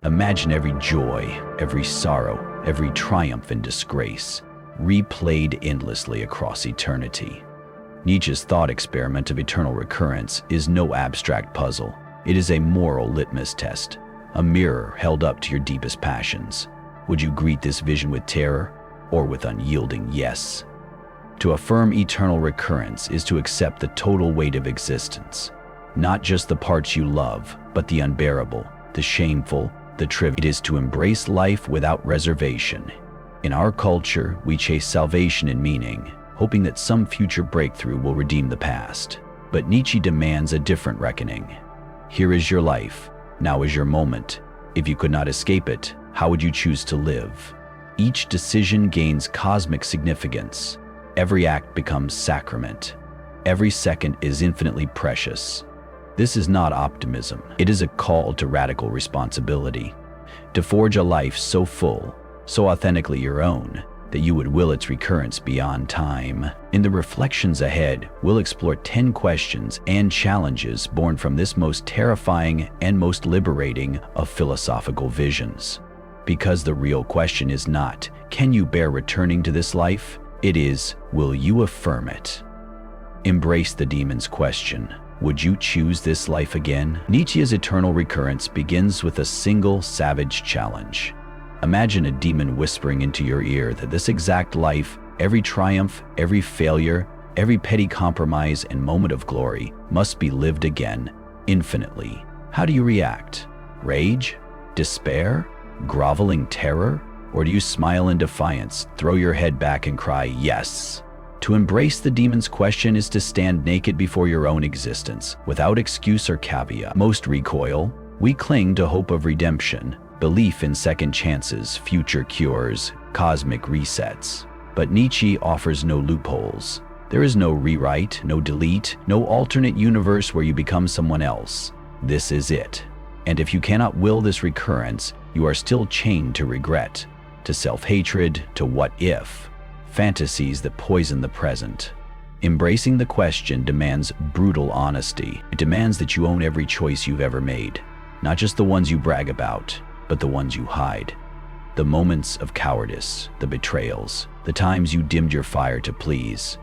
Imagine every joy, every sorrow, every triumph and disgrace, replayed endlessly across eternity. Nietzsche's thought experiment of eternal recurrence is no abstract puzzle. It is a moral litmus test, a mirror held up to your deepest passions. Would you greet this vision with terror or with unyielding yes? To affirm eternal recurrence is to accept the total weight of existence, not just the parts you love, but the unbearable, the shameful, the trivial. It is to embrace life without reservation. In our culture, we chase salvation and meaning, hoping that some future breakthrough will redeem the past. But Nietzsche demands a different reckoning. Here is your life. Now is your moment. If you could not escape it, how would you choose to live? Each decision gains cosmic significance. Every act becomes sacrament. Every second is infinitely precious. This is not optimism. It is a call to radical responsibility, to forge a life so full, so authentically your own, that you would will its recurrence beyond time. In the reflections ahead, we'll explore 10 questions and challenges born from this most terrifying and most liberating of philosophical visions. Because the real question is not, can you bear returning to this life? It is, will you affirm it? Embrace the demon's question. Would you choose this life again? Nietzsche's Eternal Recurrence begins with a single savage challenge. Imagine a demon whispering into your ear that this exact life, every triumph, every failure, every petty compromise and moment of glory must be lived again, infinitely. How do you react? Rage? Despair? Groveling terror? Or do you smile in defiance, throw your head back and cry, yes? To embrace the demon's question is to stand naked before your own existence, without excuse or caveat. Most recoil. We cling to hope of redemption, belief in second chances, future cures, cosmic resets. But Nietzsche offers no loopholes. There is no rewrite, no delete, no alternate universe where you become someone else. This is it. And if you cannot will this recurrence, you are still chained to regret, to self-hatred, to what if, fantasies that poison the present. Embracing the question demands brutal honesty. It demands that you own every choice you've ever made, not just the ones you brag about, but the ones you hide. The moments of cowardice, the betrayals, the times you dimmed your fire to please.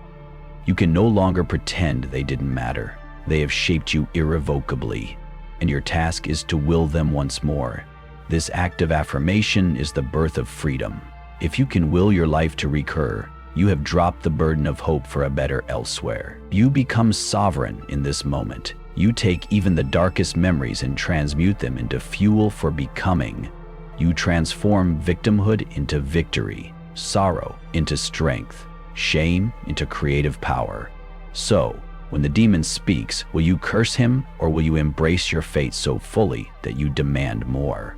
You can no longer pretend they didn't matter. They have shaped you irrevocably, and your task is to will them once more. This act of affirmation is the birth of freedom. If you can will your life to recur, you have dropped the burden of hope for a better elsewhere. You become sovereign in this moment. You take even the darkest memories and transmute them into fuel for becoming. You transform victimhood into victory, sorrow into strength, shame into creative power. So, when the demon speaks, will you curse him or will you embrace your fate so fully that you demand more?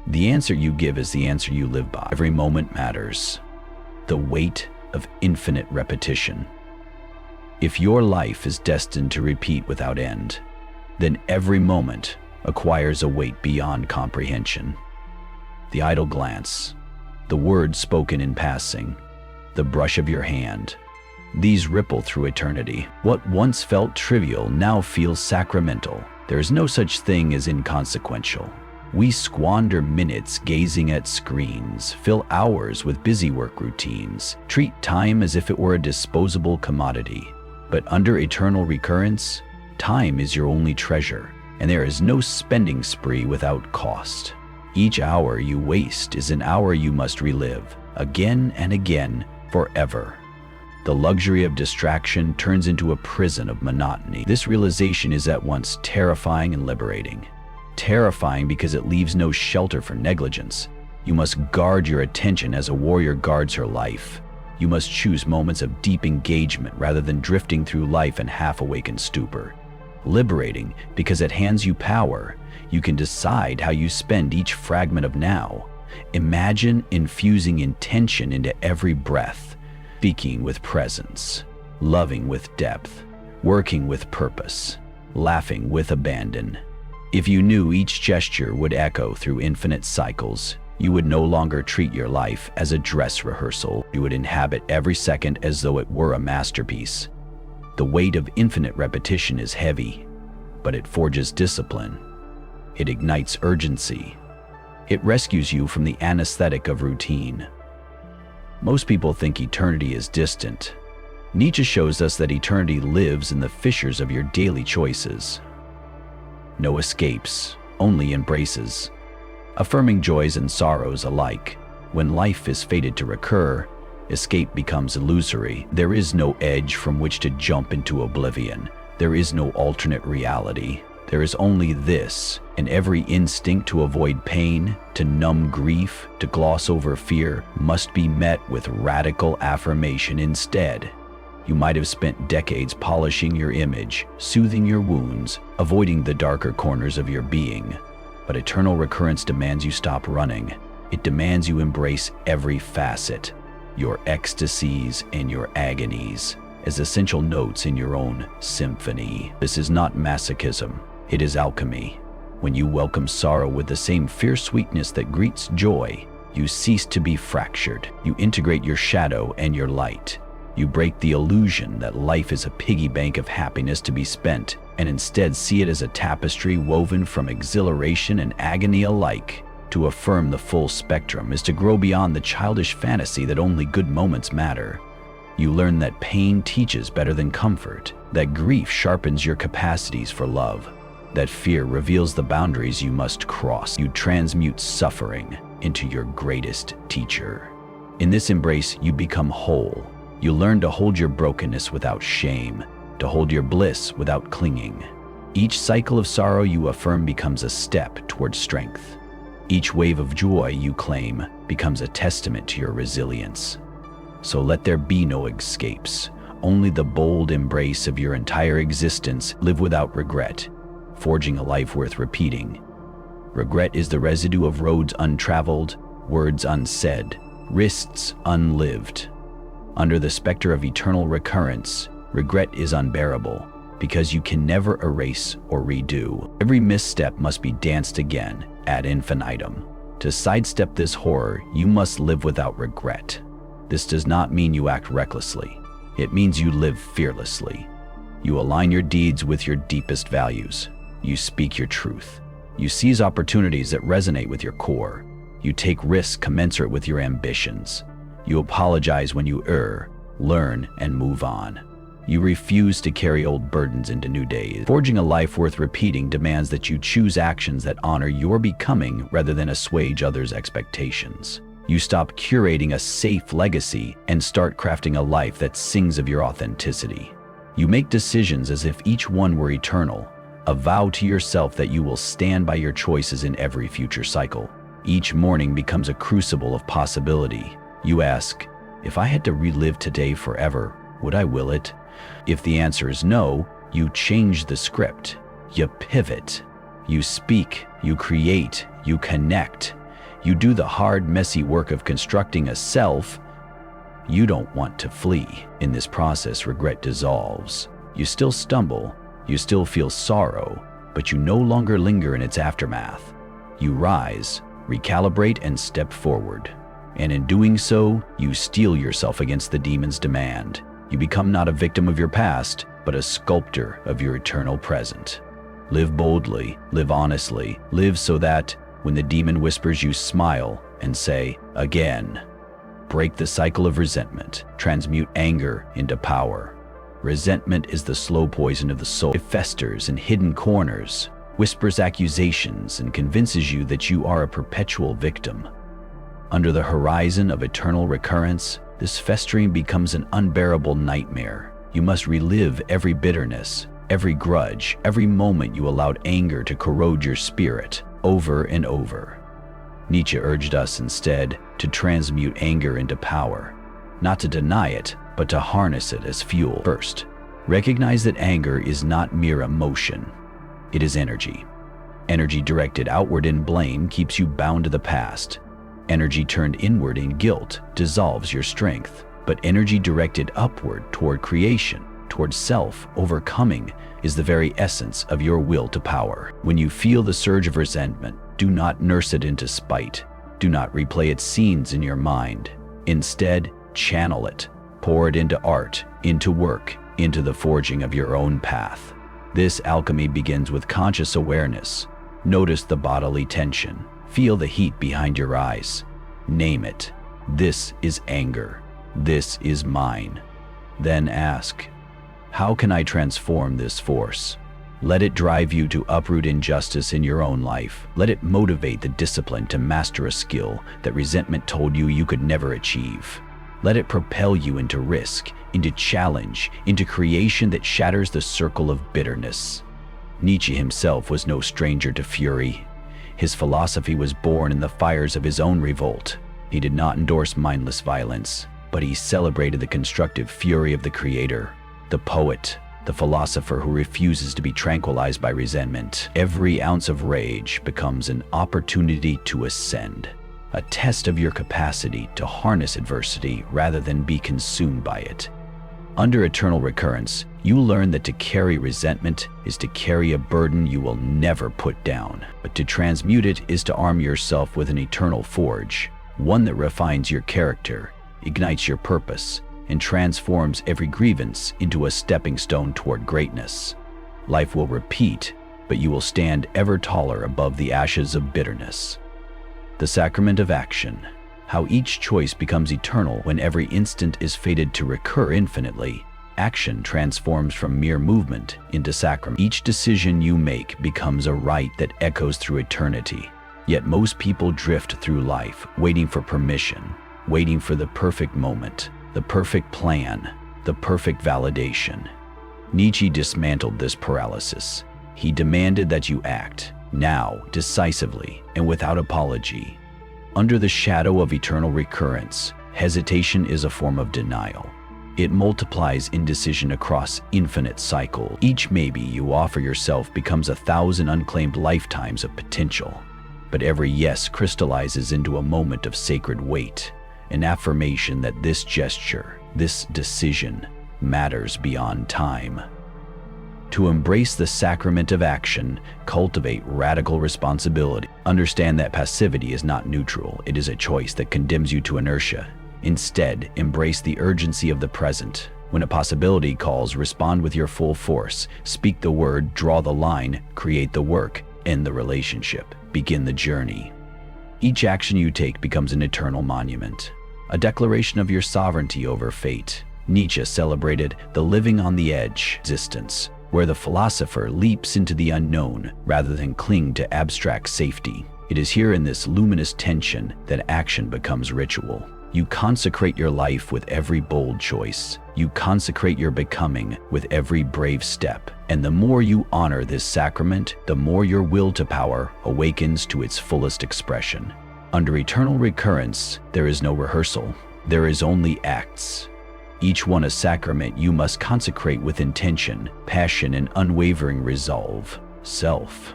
The answer you give is the answer you live by. Every moment matters. The weight of infinite repetition. If your life is destined to repeat without end, then every moment acquires a weight beyond comprehension. The idle glance, the words spoken in passing, the brush of your hand, these ripple through eternity. What once felt trivial now feels sacramental. There is no such thing as inconsequential. We squander minutes gazing at screens, fill hours with busy work routines, treat time as if it were a disposable commodity. But under eternal recurrence, time is your only treasure, and there is no spending spree without cost. Each hour you waste is an hour you must relive, again and again, forever. The luxury of distraction turns into a prison of monotony. This realization is at once terrifying and liberating. Terrifying because it leaves no shelter for negligence. You must guard your attention as a warrior guards her life. You must choose moments of deep engagement rather than drifting through life in half-awakened stupor. Liberating because it hands you power. You can decide how you spend each fragment of now. Imagine infusing intention into every breath, speaking with presence, loving with depth, working with purpose, laughing with abandon. If you knew each gesture would echo through infinite cycles, you would no longer treat your life as a dress rehearsal. You would inhabit every second as though it were a masterpiece. The weight of infinite repetition is heavy, but it forges discipline. It ignites urgency. It rescues you from the anesthetic of routine. Most people think eternity is distant. Nietzsche shows us that eternity lives in the fissures of your daily choices. No escapes, only embraces. Affirming joys and sorrows alike, when life is fated to recur, escape becomes illusory. There is no edge from which to jump into oblivion. There is no alternate reality. There is only this, and every instinct to avoid pain, to numb grief, to gloss over fear, must be met with radical affirmation instead. You might have spent decades polishing your image, soothing your wounds, avoiding the darker corners of your being. But eternal recurrence demands you stop running. It demands you embrace every facet, your ecstasies and your agonies, as essential notes in your own symphony. This is not masochism, it is alchemy. When you welcome sorrow with the same fierce sweetness that greets joy, you cease to be fractured. You integrate your shadow and your light. You break the illusion that life is a piggy bank of happiness to be spent, and instead see it as a tapestry woven from exhilaration and agony alike. To affirm the full spectrum is to grow beyond the childish fantasy that only good moments matter. You learn that pain teaches better than comfort, that grief sharpens your capacities for love, that fear reveals the boundaries you must cross. You transmute suffering into your greatest teacher. In this embrace, you become whole. You learn to hold your brokenness without shame, to hold your bliss without clinging. Each cycle of sorrow you affirm becomes a step toward strength. Each wave of joy you claim becomes a testament to your resilience. So let there be no escapes, only the bold embrace of your entire existence. Live without regret, forging a life worth repeating. Regret is the residue of roads untraveled, words unsaid, risks unlived. Under the specter of eternal recurrence, regret is unbearable, because you can never erase or redo. Every misstep must be danced again, ad infinitum. To sidestep this horror, you must live without regret. This does not mean you act recklessly. It means you live fearlessly. You align your deeds with your deepest values. You speak your truth. You seize opportunities that resonate with your core. You take risks commensurate with your ambitions. You apologize when you err, learn, and move on. You refuse to carry old burdens into new days. Forging a life worth repeating demands that you choose actions that honor your becoming rather than assuage others' expectations. You stop curating a safe legacy and start crafting a life that sings of your authenticity. You make decisions as if each one were eternal, a vow to yourself that you will stand by your choices in every future cycle. Each morning becomes a crucible of possibility. You ask, if I had to relive today forever, would I will it? If the answer is no, you change the script. You pivot. You speak, you create, you connect. You do the hard, messy work of constructing a self you don't want to flee. In this process, regret dissolves. You still stumble, you still feel sorrow, but you no longer linger in its aftermath. You rise, recalibrate, and step forward. And in doing so, you steel yourself against the demon's demand. You become not a victim of your past, but a sculptor of your eternal present. Live boldly, live honestly, live so that, when the demon whispers, you smile and say, again. Break the cycle of resentment, transmute anger into power. Resentment is the slow poison of the soul. It festers in hidden corners, whispers accusations, and convinces you that you are a perpetual victim. Under the horizon of eternal recurrence, this festering becomes an unbearable nightmare. You must relive every bitterness, every grudge, every moment you allowed anger to corrode your spirit, over and over. Nietzsche urged us instead to transmute anger into power, not to deny it, but to harness it as fuel. First, recognize that anger is not mere emotion. It is energy. Energy directed outward in blame keeps you bound to the past. Energy turned inward in guilt dissolves your strength, but energy directed upward toward creation, toward self-overcoming, is the very essence of your will to power. When you feel the surge of resentment, do not nurse it into spite. Do not replay its scenes in your mind. Instead, channel it. Pour it into art, into work, into the forging of your own path. This alchemy begins with conscious awareness. Notice the bodily tension. Feel the heat behind your eyes. Name it. This is anger. This is mine. Then ask, how can I transform this force? Let it drive you to uproot injustice in your own life. Let it motivate the discipline to master a skill that resentment told you you could never achieve. Let it propel you into risk, into challenge, into creation that shatters the circle of bitterness. Nietzsche himself was no stranger to fury. His philosophy was born in the fires of his own revolt. He did not endorse mindless violence, but he celebrated the constructive fury of the creator, the poet, the philosopher who refuses to be tranquilized by resentment. Every ounce of rage becomes an opportunity to ascend, a test of your capacity to harness adversity rather than be consumed by it. Under Eternal Recurrence, you learn that to carry resentment is to carry a burden you will never put down, but to transmute it is to arm yourself with an eternal forge, one that refines your character, ignites your purpose, and transforms every grievance into a stepping stone toward greatness. Life will repeat, but you will stand ever taller above the ashes of bitterness. The sacrament of action. How each choice becomes eternal when every instant is fated to recur infinitely. Action transforms from mere movement into sacrament. Each decision you make becomes a rite that echoes through eternity. Yet most people drift through life, waiting for permission, waiting for the perfect moment, the perfect plan, the perfect validation. Nietzsche dismantled this paralysis. He demanded that you act, now, decisively, and without apology. Under the shadow of eternal recurrence, hesitation is a form of denial. It multiplies indecision across infinite cycles. Each maybe you offer yourself becomes 1,000 unclaimed lifetimes of potential. But every yes crystallizes into a moment of sacred weight, an affirmation that this gesture, this decision, matters beyond time. To embrace the sacrament of action, cultivate radical responsibility. Understand that passivity is not neutral, it is a choice that condemns you to inertia. Instead, embrace the urgency of the present. When a possibility calls, respond with your full force. Speak the word, draw the line, create the work, end the relationship, begin the journey. Each action you take becomes an eternal monument, a declaration of your sovereignty over fate. Nietzsche celebrated the living on the edge existence, where the philosopher leaps into the unknown rather than cling to abstract safety. It is here in this luminous tension that action becomes ritual. You consecrate your life with every bold choice. You consecrate your becoming with every brave step. And the more you honor this sacrament, the more your will to power awakens to its fullest expression. Under eternal recurrence, there is no rehearsal. There is only acts. Each one a sacrament you must consecrate with intention, passion, and unwavering resolve. Self.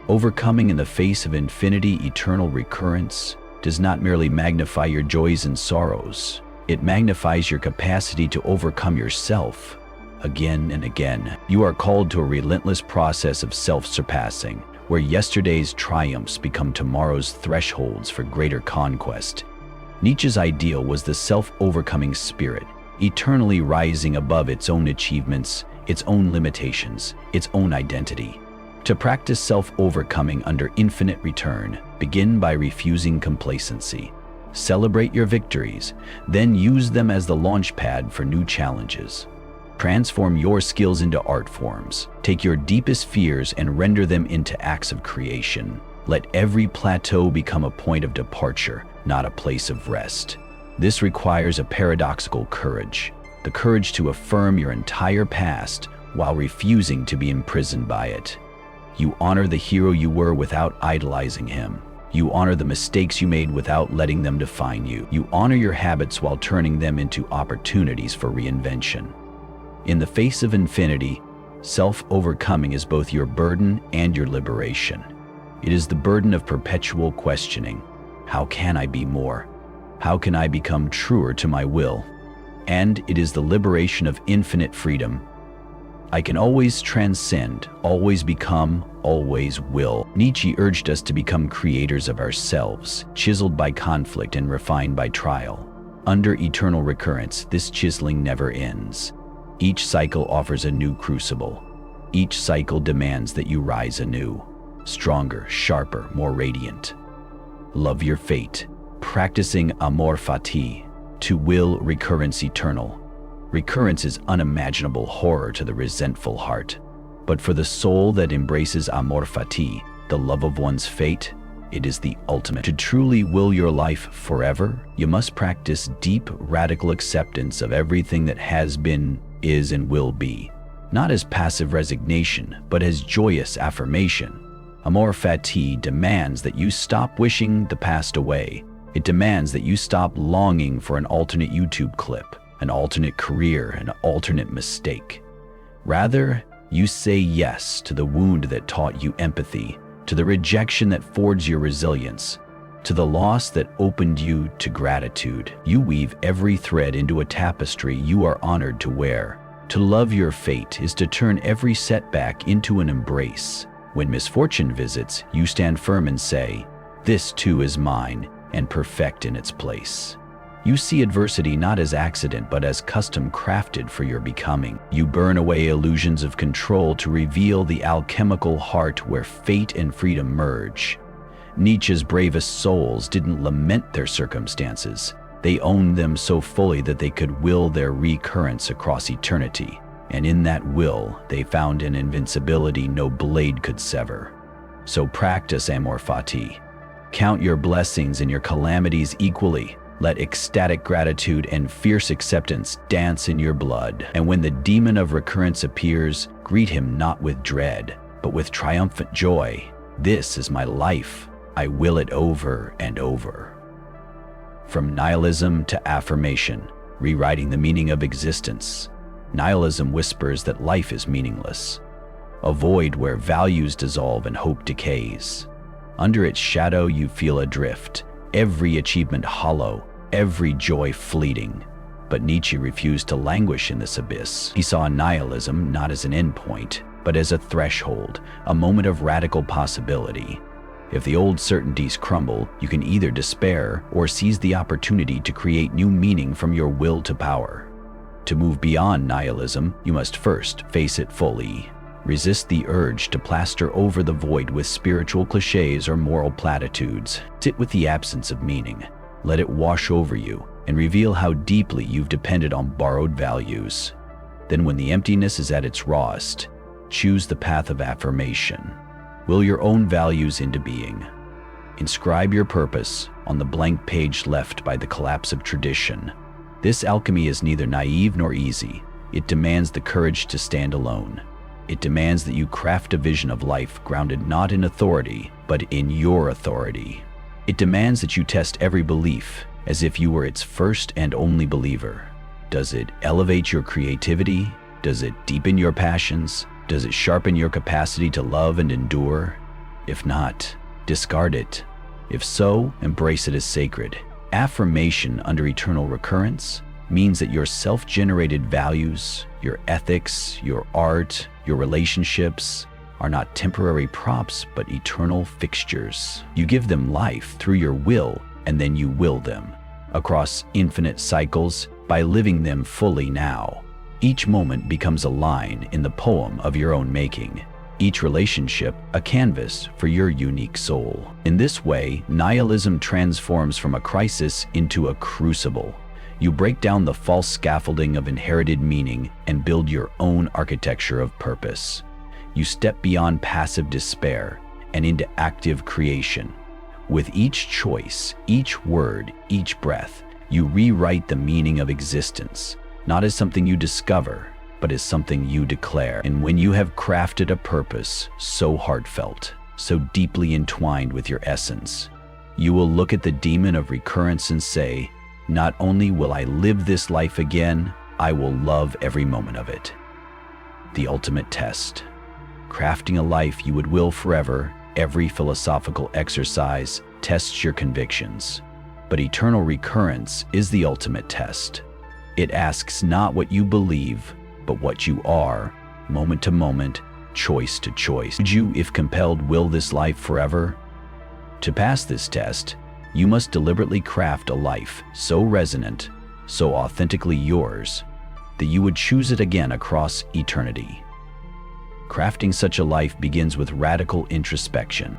Overcoming in the face of infinity eternal recurrence does not merely magnify your joys and sorrows. It magnifies your capacity to overcome yourself. Again and again, you are called to a relentless process of self-surpassing, where yesterday's triumphs become tomorrow's thresholds for greater conquest. Nietzsche's ideal was the self-overcoming spirit, eternally rising above its own achievements, its own limitations, its own identity. To practice self-overcoming under infinite return, begin by refusing complacency. Celebrate your victories, then use them as the launch pad for new challenges. Transform your skills into art forms. Take your deepest fears and render them into acts of creation. Let every plateau become a point of departure, not a place of rest. This requires a paradoxical courage, the courage to affirm your entire past while refusing to be imprisoned by it. You honor the hero you were without idolizing him. You honor the mistakes you made without letting them define you. You honor your habits while turning them into opportunities for reinvention. In the face of infinity, self-overcoming is both your burden and your liberation. It is the burden of perpetual questioning. How can I be more? How can I become truer to my will? And it is the liberation of infinite freedom. I can always transcend, always become, always will. Nietzsche urged us to become creators of ourselves, chiseled by conflict and refined by trial. Under eternal recurrence, this chiseling never ends. Each cycle offers a new crucible. Each cycle demands that you rise anew, stronger, sharper, more radiant. Love your fate. Practicing amor fati. To will recurrence eternal. Recurrence is unimaginable horror to the resentful heart. But for the soul that embraces amor fati, the love of one's fate, it is the ultimate. To truly will your life forever, you must practice deep, radical acceptance of everything that has been, is, and will be. Not as passive resignation, but as joyous affirmation. Amor fati demands that you stop wishing the past away. It demands that you stop longing for an alternate YouTube clip, an alternate career, an alternate mistake. Rather, you say yes to the wound that taught you empathy, to the rejection that forged your resilience, to the loss that opened you to gratitude. You weave every thread into a tapestry you are honored to wear. To love your fate is to turn every setback into an embrace. When misfortune visits, you stand firm and say, "This too is mine," and perfect in its place. You see adversity not as accident but as custom crafted for your becoming. You burn away illusions of control to reveal the alchemical heart where fate and freedom merge. Nietzsche's bravest souls didn't lament their circumstances. They owned them so fully that they could will their recurrence across eternity. And in that will, they found an invincibility no blade could sever. So practice amor fati. Count your blessings and your calamities equally. Let ecstatic gratitude and fierce acceptance dance in your blood. And when the demon of recurrence appears, greet him not with dread, but with triumphant joy. This is my life. I will it over and over. From nihilism to affirmation, rewriting the meaning of existence. Nihilism whispers that life is meaningless, a void where values dissolve and hope decays. Under its shadow you feel adrift, every achievement hollow, every joy fleeting. But Nietzsche refused to languish in this abyss. He saw nihilism not as an endpoint, but as a threshold, a moment of radical possibility. If the old certainties crumble, you can either despair or seize the opportunity to create new meaning from your will to power. To move beyond nihilism, you must first face it fully. Resist the urge to plaster over the void with spiritual cliches or moral platitudes. Sit with the absence of meaning. Let it wash over you and reveal how deeply you've depended on borrowed values. Then when the emptiness is at its rawest, choose the path of affirmation. Will your own values into being. Inscribe your purpose on the blank page left by the collapse of tradition. This alchemy is neither naive nor easy. It demands the courage to stand alone. It demands that you craft a vision of life grounded not in authority, but in your authority. It demands that you test every belief as if you were its first and only believer. Does it elevate your creativity? Does it deepen your passions? Does it sharpen your capacity to love and endure? If not, discard it. If so, embrace it as sacred. Affirmation under eternal recurrence means that your self-generated values, your ethics, your art, your relationships are not temporary props but eternal fixtures. You give them life through your will, and then you will them across infinite cycles by living them fully now. Each moment becomes a line in the poem of your own making. Each relationship a canvas for your unique soul. In this way, nihilism transforms from a crisis into a crucible. You break down the false scaffolding of inherited meaning and build your own architecture of purpose. You step beyond passive despair and into active creation. With each choice, each word, each breath, you rewrite the meaning of existence, not as something you discover, but as something you declare. And when you have crafted a purpose so heartfelt, so deeply entwined with your essence, you will look at the demon of recurrence and say, not only will I live this life again, I will love every moment of it. The ultimate test. Crafting a life you would will forever, every philosophical exercise tests your convictions. But eternal recurrence is the ultimate test. It asks not what you believe, but what you are, moment to moment, choice to choice. Would you, if compelled, will this life forever? To pass this test, you must deliberately craft a life so resonant, so authentically yours, that you would choose it again across eternity. Crafting such a life begins with radical introspection.